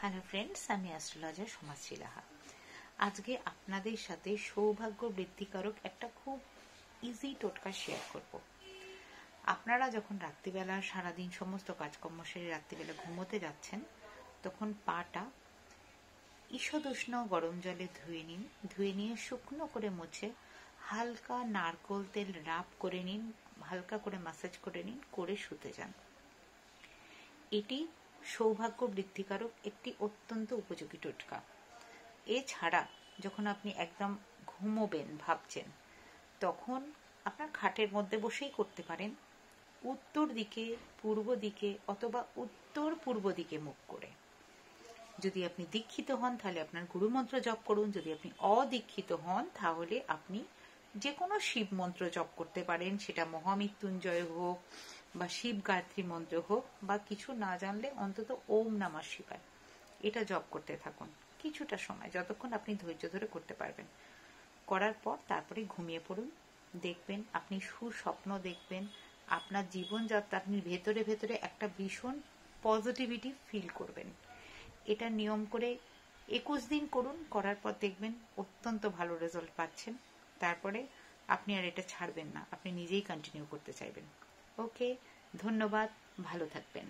Hello friends, আমি astrologer Samajshree Laha. আজকে আপনাদের সাথে সৌভাগ্য বৃদ্ধিকারক একটা খুব ইজি টোটকা শেয়ার করব। আপনারা যখন রাত্রিবেলা সারাদিন সমস্ত কাজকর্ম সেরে রাত্রিবেলা ঘুমোতে যাচ্ছেন, তখন পাটা ঈষদুষ্ণ গরম জলে ধুয়ে নিয়ে শুকনো করে মুছে হালকা নারকোল তেল রাব করে নিন, হালকা করে ম্যাসাজ করে নিন, করে শুতে যান। এটি সৌভাগ্য বৃদ্ধিকারক একটি অত্যন্ত উপযোগী টোটকা। এছাড়া যখন আপনি একদম ঘুমোবেন ভাবছেন, তখন আপনার খাটের মধ্যে বসেই করতে পারেন, উত্তর দিকে, পূর্ব দিকে অথবা উত্তর পূর্ব দিকে মুখ করে। যদি আপনি দীক্ষিত হন তাহলে আপনার গুরুমন্ত্র জপ করুন, যদি আপনি অদীক্ষিত হন তাহলে আপনি যে কোনো শিব মন্ত্র জপ করতে পারেন, সেটা মহামৃত্যুঞ্জয় হোক বা শিব গায়ত্রী মন্ত্র হোক, বা কিছু না জানলে অন্তত ওম নমঃ শিবায় এটা জপ করতে থাকুন কিছুটা সময়, যতক্ষণ আপনি ধৈর্য ধরে করতে পারবেন। করার পর তারপরে ঘুমিয়ে পড়ুন। দেখবেন আপনি সুস্বপ্ন দেখবেন, আপনার জীবনযাত্রা আপনি ভেতরে ভেতরে একটা ভীষণ পজিটিভিটি ফিল করবেন। এটা নিয়ম করে 21 দিন করুন, করার পর দেখবেন অত্যন্ত ভালো রেজাল্ট পাচ্ছেন। তারপরে আপনি আর এটা ছাড়বেন না, আপনি নিজেই কন্টিনিউ করতে চাইবেন। ওকে, ধন্যবাদ, ভালো থাকবেন।